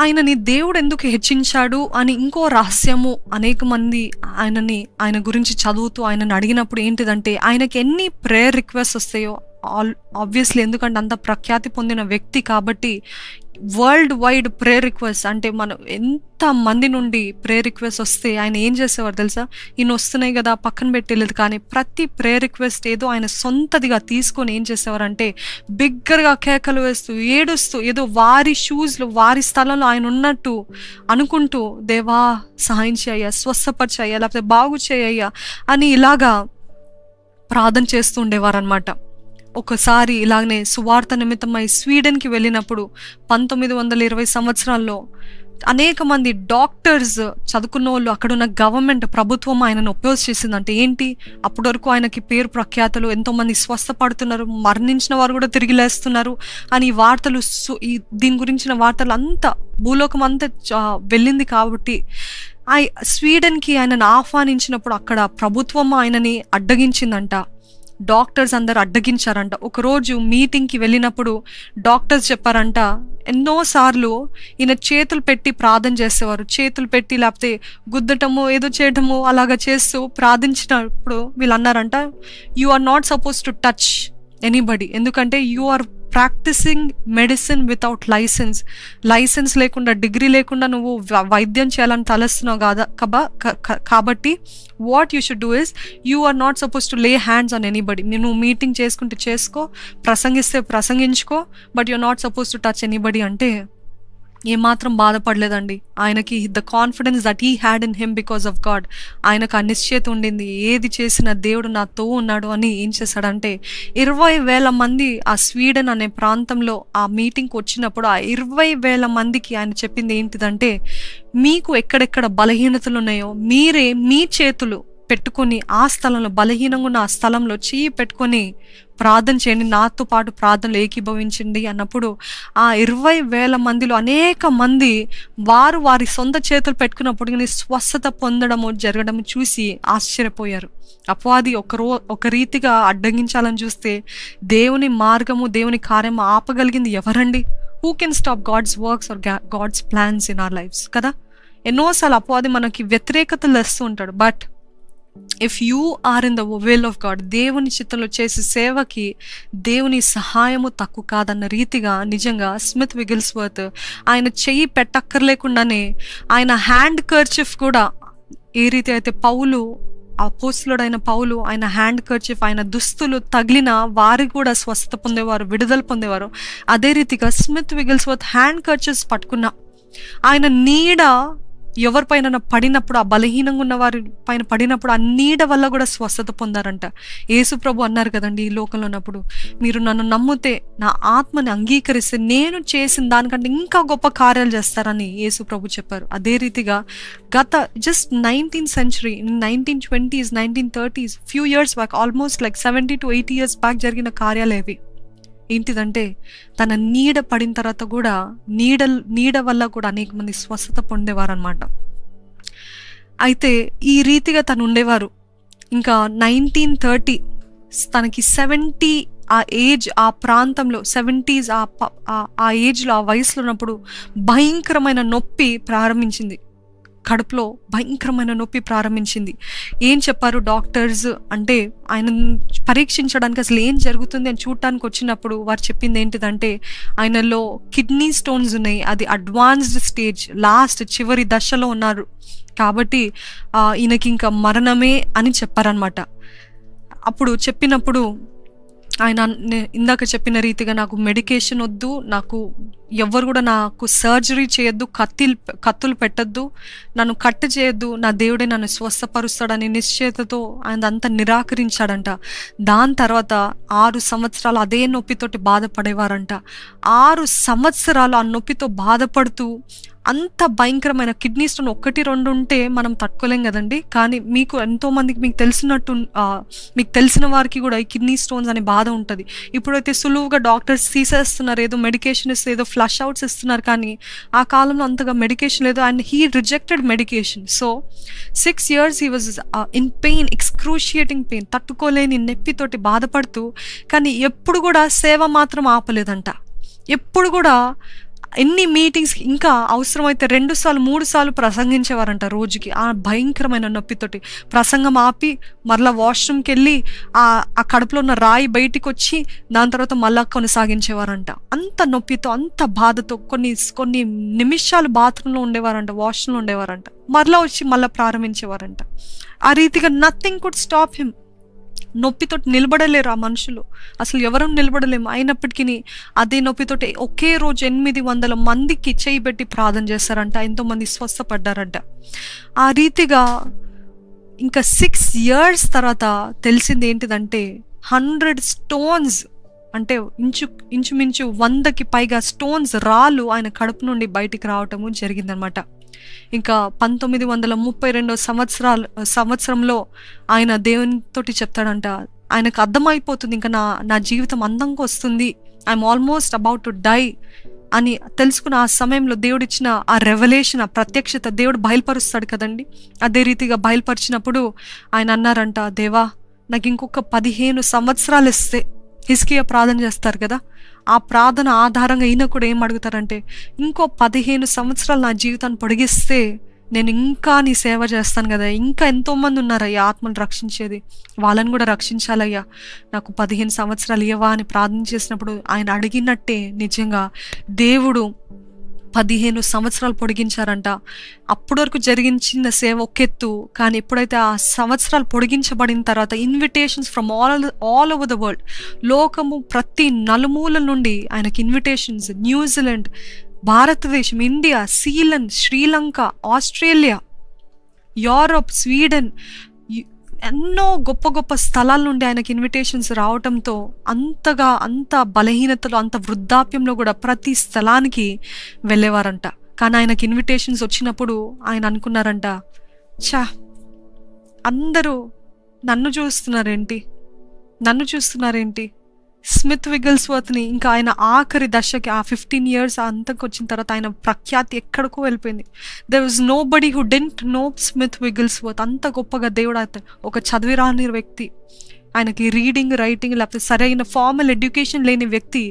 ఆయనని దేవుడు ఎందుకు హెచ్చించాడు అని ఇంకో రహస్యము అనేక మంది ఆయన గురించి చదువుతూ ఆయనని అడిగినప్పుడు ఏంటిదంటే, ఆయనకి ఎన్ని ప్రేయర్ రిక్వెస్ట్ వస్తాయో ఆబ్వియస్లీ, ఎందుకంటే అంత ప్రఖ్యాతి పొందిన వ్యక్తి కాబట్టి వరల్డ్ వైడ్ ప్రేయర్ రిక్వెస్ట్, అంటే మనం ఎంత మంది నుండి ప్రేయర్ రిక్వెస్ట్ వస్తే ఆయన ఏం చేసేవారు తెలుసా? ఈయన వస్తున్నాయి కదా పక్కన పెట్టలేదు, కానీ ప్రతి ప్రేయర్ రిక్వెస్ట్ ఏదో ఆయన సొంతదిగా తీసుకొని ఏం చేసేవారంటే బిగ్గరగా కేకలు వేస్తూ ఏడుస్తూ ఏదో వారి షూస్లో వారి స్థలంలో ఆయన ఉన్నట్టు అనుకుంటూ, దేవా సహాయం చేయ్యా, స్వస్థపరిచయ్యా, లేకపోతే బాగు చేయ్యా అని ఇలాగా ప్రార్థన చేస్తూ ఉండేవారనమాట. ఒకసారి ఇలాగనే సువార్త నిమిత్తమై స్వీడన్కి వెళ్ళినప్పుడు 1920 సంవత్సరాల్లో అనేక మంది డాక్టర్స్ చదువుకున్న వాళ్ళు, అక్కడున్న గవర్నమెంట్ ప్రభుత్వం ఆయనను అపోజ్ చేసిందంటే ఏంటి, అప్పటి వరకు ఆయనకి పేరు ప్రఖ్యాతలు, ఎంతోమంది స్వస్థపడుతున్నారు, మరణించిన వారు కూడా తిరిగి లేస్తున్నారు అని వార్తలు, దీని గురించిన వార్తలు అంతా భూలోకం అంతా వెళ్ళింది. కాబట్టి స్వీడన్కి ఆయనను ఆహ్వానించినప్పుడు అక్కడ ప్రభుత్వం ఆయనని అడ్డగించిందంట, డాక్టర్స్ అందరు అడ్డగించారంట. ఒకరోజు మీటింగ్కి వెళ్ళినప్పుడు డాక్టర్స్ చెప్పారంట, ఎన్నోసార్లు ఈయన చేతులు పెట్టి ప్రార్థన చేసేవారు, చేతులు పెట్టి లేకపోతే గుద్దటము ఏదో చేయటము అలాగా చేస్తూ ప్రార్థించినప్పుడు వీళ్ళు అన్నారంట, you are not suppose to touch anybody, ఎందుకంటే you are practising medicine without licence లేకుండా, డిగ్రీ లేకుండా నువ్వు వైద్యం చేయాలని తలస్తున్నావు కాదా కాబట్టి what you should do is you are not suppose to lay hands on anybody. నువ్వు మీటింగ్ చేసుకుంటే చేసుకో, ప్రసంగిస్తే ప్రసంగించుకో, but you are not suppose to touch anybody. అంటే ఏమాత్రం బాధపడలేదండి. ఆయనకి the confidence that he had in him because of God. ఆయనకు ఆ నిశ్చయత ఉండింది, ఏది చేసిన దేవుడు నాతో ఉన్నాడు అని. ఏం చేశాడంటే 20,000 మంది ఆ స్వీడన్ అనే ప్రాంతంలో ఆ మీటింగ్కి వచ్చినప్పుడు ఆ 20,000 మందికి ఆయన చెప్పింది ఏంటిదంటే, మీకు ఎక్కడెక్కడ బలహీనతలు ఉన్నాయో మీరే మీ చేతులు పెట్టుకొని ఆ స్థలంలో, బలహీనంగా ఉన్న ఆ స్థలంలో చెయ్యి పెట్టుకొని ప్రార్థన చేయండి, నాతో పాటు ప్రార్థనలు ఏకీభవించండి అన్నప్పుడు ఆ 20,000 మందిలో అనేక మంది వారి సొంత చేతులు పెట్టుకున్నప్పుడు స్వస్థత పొందడము జరగడం చూసి ఆశ్చర్యపోయారు. అపవాది ఒక రీతిగా అడ్డగించాలని చూస్తే దేవుని మార్గము, దేవుని కార్యము ఆపగలిగింది ఎవరండి? Who can stop God's works or God's plans in our lives కదా. ఎన్నోసార్లు అపవాది మనకి వ్యతిరేకతలు తెస్తూ ఉంటాడు, but if you are in the will of God, దేవుని చిత్తంలో చేసే సేవకి దేవుని సహాయము తక్కువ కాదన్న రీతిగా నిజంగా స్మిత్ విగిల్స్వర్త్ ఆయన చెయ్యి పెట్టక్కర్లేకుండానే ఆయన హ్యాండ్ కర్చిఫ్ కూడా, ఏ రీతి అయితే పౌలు అపోస్తలుడైన పౌలు ఆయన హ్యాండ్ కర్చిఫ్, ఆయన దుస్తులు తగిలిన వారు కూడా స్వస్థత పొందేవారు, విడుదల పొందేవారు, అదే రీతిగా స్మిత్ విగిల్స్వర్త్ హ్యాండ్ కర్చిఫ్స్ పట్టుకున్న ఆయన నీడ ఎవరిపైన పడినప్పుడు, ఆ బలహీనంగా ఉన్న వారి పైన పడినప్పుడు ఆ నీడ వల్ల కూడా స్వస్థత పొందారంట. యేసు ప్రభు అన్నారు కదండి, ఈ లోకంలో ఉన్నప్పుడు మీరు నన్ను నమ్మితే, నా ఆత్మని అంగీకరిస్తే నేను చేసిన దానికంటే ఇంకా గొప్ప కార్యాలు చేస్తారని యేసు ప్రభు చెప్పారు. అదే రీతిగా గత just 19th century, 1920s, 1930s, few years back, almost like 70 to 80 years back జరిగిన కార్యాలేవి. ఏంటిదంటే తన నీడ పడిన తర్వాత కూడా నీడ వల్ల కూడా అనేక మంది స్వస్థత పొందేవారనమాట. అయితే ఈ రీతిగా తను ఉండేవారు. ఇంకా 1930 తనకి 70 ఆ ఏజ్, ఆ ప్రాంతంలో 70s ఆ ఏజ్లో, ఆ వయసులో ఉన్నప్పుడు భయంకరమైన నొప్పి ప్రారంభించింది, కడుపులో భయంకరమైన నొప్పి ప్రారంభించింది. ఏం చెప్పారు డాక్టర్స్ అంటే, ఆయన పరీక్షించడానికి అసలు ఏం జరుగుతుంది అని చూడటానికి వచ్చినప్పుడు వారు చెప్పింది ఏంటిదంటే, ఆయనలో కిడ్నీ స్టోన్స్ ఉన్నాయి, అది అడ్వాన్స్డ్ స్టేజ్, లాస్ట్ చివరి దశలో ఉన్నారు, కాబట్టి ఈయనకి ఇంకా మరణమే అని చెప్పారనమాట. అప్పుడు చెప్పినప్పుడు ఆయన ఇందాక చెప్పిన రీతిగా నాకు మెడికేషన్ వద్దు, నాకు ఎవరు కూడా నాకు సర్జరీ చేయొద్దు, కత్తులు పెట్టద్దు, నన్ను కట్టు చేయొద్దు, నా దేవుడే నన్ను స్వస్థపరుస్తాడని నిశ్చయతతో ఆయన అంతా నిరాకరించాడంట. దాని తర్వాత 6 సంవత్సరాలు అదే నొప్పితోటి బాధపడేవారంట. 6 సంవత్సరాలు ఆ నొప్పితో బాధపడుతూ, అంత భయంకరమైన కిడ్నీ స్టోన్ 1-2 ఉంటే మనం తట్టుకోలేం కదండి, కానీ మీకు ఎంతోమందికి మీకు తెలిసిన వారికి కూడా ఈ కిడ్నీ స్టోన్స్ అనే బాధ ఉంటుంది. ఇప్పుడైతే సులువుగా డాక్టర్స్ తీసేస్తున్నారు, ఏదో మెడికేషన్ ఇస్తే ఏదో ఫ్లష్ అవుట్స్ ఇస్తున్నారు, కానీ ఆ కాలంలో అంతగా మెడికేషన్ లేదు. And he rejected medication. So 6 years he was in pain, excruciating pain, తట్టుకోలేని నొప్పితోటి బాధపడుతూ, కానీ ఎప్పుడు కూడా సేవ మాత్రం ఆపలేదంట. ఎప్పుడు కూడా ఎన్ని మీటింగ్స్, ఇంకా అవసరమైతే 2 సార్లు 3 సార్లు ప్రసంగించేవారంట రోజుకి. ఆ భయంకరమైన నొప్పితోటి ప్రసంగం ఆపి మరలా వాష్రూమ్కి వెళ్ళి ఆ కడుపులో ఉన్న రాయి బయటికి వచ్చి దాని తర్వాత మళ్ళా కొనసాగించేవారంట. అంత నొప్పితో, అంత బాధతో కొన్ని నిమిషాలు బాత్రూంలో ఉండేవారంట, వాష్రూమ్లో ఉండేవారంట, మరలా వచ్చి మళ్ళీ ప్రారంభించేవారంట. ఆ రీతిగా నథింగ్ కుడ్ స్టాప్ హిమ్. నొప్పితో నిలబడలేరు ఆ మనుషులు, అసలు ఎవరూ నిలబడలేము. అయినప్పటికీ అదే నొప్పితోటి ఒకే రోజు 800 మందికి చేయి పెట్టి ప్రార్థన చేస్తారంట, ఎంతోమంది స్వస్థపడ్డారంట. ఆ రీతిగా ఇంకా 6 years తర్వాత తెలిసింది ఏంటిదంటే 100 stones, అంటే ఇంచుమించు 100కి పైగా స్టోన్స్, రాళ్ళు ఆయన కడుపు నుండి బయటికి రావటము జరిగిందనమాట. ఇంకా 1932 సంవత్సరంలో ఆయన దేవునితోటి చెప్తాడంట, ఆయనకు అర్థమైపోతుంది ఇంకా నా జీవితం అందంగా వస్తుంది, I'm almost about to die అని తెలుసుకున్న ఆ సమయంలో దేవుడిచ్చిన ఆ రెవల్యూషన్, ఆ ప్రత్యక్షత దేవుడు బయలుపరుస్తాడు కదండి. అదే రీతిగా బయలుపరిచినప్పుడు ఆయన అన్నారంట, దేవా నాకు ఇంకొక 15 సంవత్సరాలు ఇస్తే, హిజ్కియా ప్రార్థన చేస్తారు కదా, ఆ ప్రార్థన ఆధారంగా ఈయన కూడా ఏం అడుగుతారంటే, ఇంకో 15 సంవత్సరాలు నా జీవితాన్ని పొడిగిస్తే నేను ఇంకా నీ సేవ చేస్తాను కదా, ఇంకా ఎంతోమంది ఉన్నారయ్యా ఆత్మను రక్షించేది, వాళ్ళని కూడా రక్షించాలయ్యా, నాకు 15 సంవత్సరాలు ఇవ్వవా అని ప్రార్థన చేసినప్పుడు ఆయన అడిగినట్టే నిజంగా దేవుడు 15 సంవత్సరాలు పొడిగించారంట. అప్పటి వరకు జరిగించిన సేవ ఒకెత్తు, కానీ ఎప్పుడైతే ఆ సంవత్సరాలు పొడిగించబడిన తర్వాత invitations from all over the world, లోకము ప్రతి నలుమూల నుండి ఆయనకి invitations, New Zealand, Bharatadesam, India, Ceylon, Sri Lanka, Australia, Europe, Sweden, ఎన్నో గొప్ప గొప్ప స్థలాల నుండి ఆయనకి ఇన్విటేషన్స్ రావటంతో అంత బలహీనతలో, అంత వృద్ధాప్యంలో కూడా ప్రతి స్థలానికి వెళ్ళేవారంట. కానీ ఆయనకి ఇన్విటేషన్స్ వచ్చినప్పుడు ఆయన అనుకున్నారంట, అందరూ నన్ను చూస్తున్నారేంటి, స్మిత్ విగిల్స్వర్త్ని, ఇంకా ఆయన ఆఖరి దశకి ఆ 15 years అంతకు వచ్చిన తర్వాత ఆయన ప్రఖ్యాతి ఎక్కడికో వెళ్ళిపోయింది. There was nobody who didn't know Smith Wigglesworth. అంత గొప్పగా దేవుడు ఒక చదివి రాని వ్యక్తి, ఆయనకి రీడింగ్, రైటింగ్ లేకపోతే సరైన ఫార్మల్ ఎడ్యుకేషన్ లేని వ్యక్తి,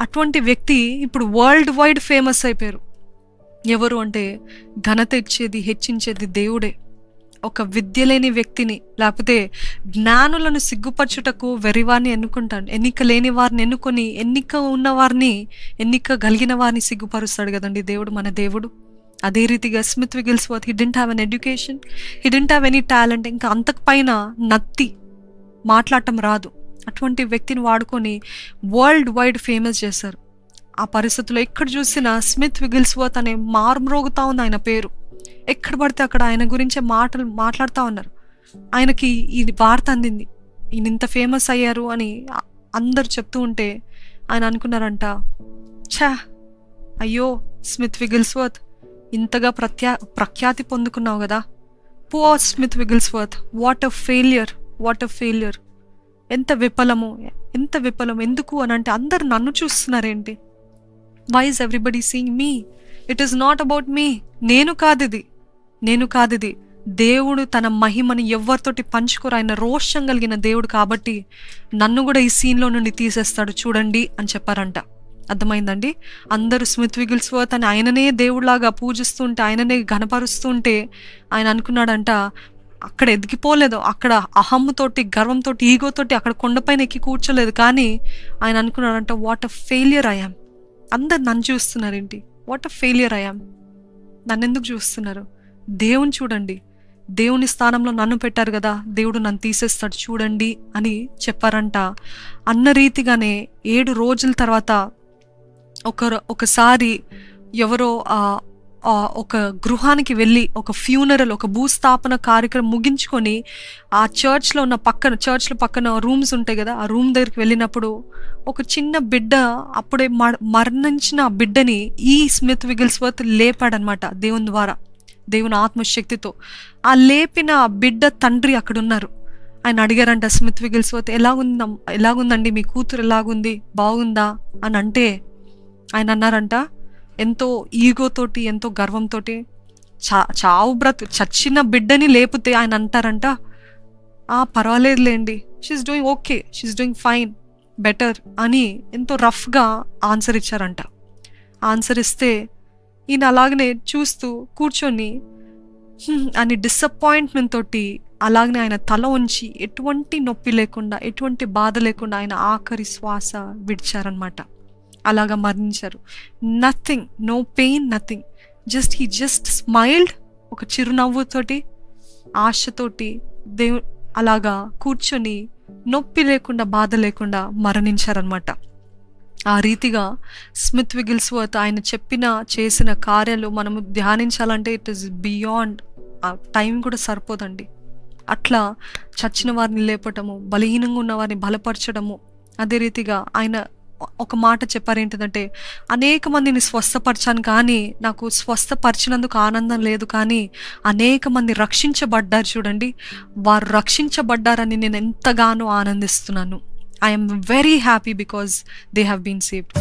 అటువంటి వ్యక్తి ఇప్పుడు వరల్డ్ వైడ్ ఫేమస్ అయిపోయారు. ఎవరు అంటే ఘనత ఇచ్చేది, హెచ్చించేది దేవుడే. ఒక విద్య లేని వ్యక్తిని, లేకపోతే జ్ఞానులను సిగ్గుపరచుటకు వెరివారిని ఎన్నుకుంటాడు, ఎన్నిక లేని వారిని ఎన్నుకొని ఎన్నిక కలిగిన వారిని సిగ్గుపరుస్తాడు కదండి దేవుడు, మన దేవుడు. అదే రీతిగా Smith Wigglesworth, he didn't have an education, he didn't have any talent, ఇంకా అంతకు పైన నత్తి, మాట్లాడటం రాదు. అటువంటి వ్యక్తిని వాడుకొని వరల్డ్ వైడ్ ఫేమస్ చేశారు. ఆ పరిస్థితుల్లో ఎక్కడ చూసినా స్మిత్ విగిల్స్వర్త్ అనే మారుమ్రోగుతా ఉంది ఆయన పేరు. ఎక్కడ పడితే అక్కడ ఆయన గురించే మాట్లాడుతూ ఉన్నారు. ఆయనకి ఈ వార్త అందింది, ఈయన ఇంత ఫేమస్ అయ్యారు అని అందరు చెప్తూ ఉంటే ఆయన అనుకున్నారంట, అయ్యో స్మిత్ విగిల్స్వర్త్, ఇంతగా ప్రఖ్యాతి పొందుకున్నావు కదా, poor Smith Wigglesworth, what a failure, ఎంత విఫలము, ఎందుకు అని అంటే అందరు నన్ను చూస్తున్నారేంటి, why is everybody seeing me, it is not about me, నేను కాదిది, దేవుడు తన మహిమని ఎవరితోటి పంచుకోరు, ఆయన రోషం కలిగిన దేవుడు కాబట్టి నన్ను కూడా ఈ సీన్లో నుండి తీసేస్తాడు చూడండి అని చెప్పారంట. అర్థమైందండి? అందరూ స్మిత్ విగిల్స్వర్త్ అని ఆయననే దేవుడిలాగా పూజిస్తుంటే, ఆయననే ఘనపరుస్తుంటే ఆయన అనుకున్నాడంట, అక్కడ ఎదిగిపోలేదు, అక్కడ అహమ్ముతోటి, గర్వంతోటి, ఈగోతోటి అక్కడ కొండపైన ఎక్కి కూర్చోలేదు. కానీ ఆయన అనుకున్నాడంట, what a failure I am, అందరు నన్ను చూస్తున్నారేంటి, what a failure I am, నన్ను ఎందుకు చూస్తున్నారు, దేవుని చూడండి, దేవుని స్థానంలో నన్ను పెట్టారు కదా, దేవుడు నన్ను తీసేస్తాడు చూడండి అని చెప్పారంట. అన్న రీతిగానే 7 రోజుల తర్వాత ఒకసారి ఎవరో ఒక గృహానికి వెళ్ళి ఒక ఫ్యూనరల్, ఒక భూస్థాపన కార్యక్రమం ముగించుకొని ఆ చర్చ్లో పక్కన రూమ్స్ ఉంటాయి కదా, ఆ రూమ్ దగ్గరికి వెళ్ళినప్పుడు ఒక చిన్న బిడ్డ, అప్పుడే మరణించిన ఆ బిడ్డని ఈ స్మిత్ విగిల్స్వర్త్ లేపాడనమాట దేవుని ద్వారా, దేవుని ఆత్మశక్తితో. ఆ లేపిన బిడ్డ తండ్రి అక్కడ ఉన్నారు. ఆయన అడిగారంట స్మిత్ విగిల్స్వర్త్, ఎలాగుందండి మీ కూతురు, ఎలాగుంది, బాగుందా అని అంటే ఆయన అన్నారంట, ఎంతో ఈగోతోటి, ఎంతో గర్వంతో, చచ్చిన బిడ్డని లేపితే ఆయన అంటారంట, పర్వాలేదులేండి, she's doing okay, she's doing fine, better అని ఎంతో రఫ్గా ఆన్సర్ ఇచ్చారంట. ఆన్సర్ ఇస్తే ఈయన అలాగనే చూస్తూ కూర్చొని అని డిసప్పాయింట్మెంట్ తోటి అలాగనే ఆయన తల ఉంచి ఎటువంటి నొప్పి లేకుండా ఎటువంటి బాధ లేకుండా ఆయన ఆఖరి శ్వాస విడిచారనమాట. అలాగా మరణించారు. Nothing, no pain, nothing. He just smiled, ఒక చిరునవ్వుతోటి ఆశతోటి అలాగా కూర్చొని నొప్పి లేకుండా బాధ లేకుండా మరణించారనమాట. ఆ రీతిగా స్మిత్ విగిల్స్వర్త్ ఆయన చేసిన కార్యాలు మనము ధ్యానించాలంటే ఇట్ ఈస్ బియాండ్, ఆ టైం కూడా సరిపోదండి. అట్లా చచ్చిన వారిని లేపటము, బలహీనంగా ఉన్న వారిని బలపరచడము. అదే రీతిగా ఆయన ఒక మాట చెప్పారు, ఏంటిదంటే అనేక మందిని స్వస్థపరిచాను కానీ నాకు స్వస్థపరిచినందుకు ఆనందం లేదు, కానీ అనేక మంది రక్షించబడ్డారు చూడండి, వారు రక్షించబడ్డారని నేను ఎంతగానో ఆనందిస్తున్నాను. I'm very happy because they have been saved.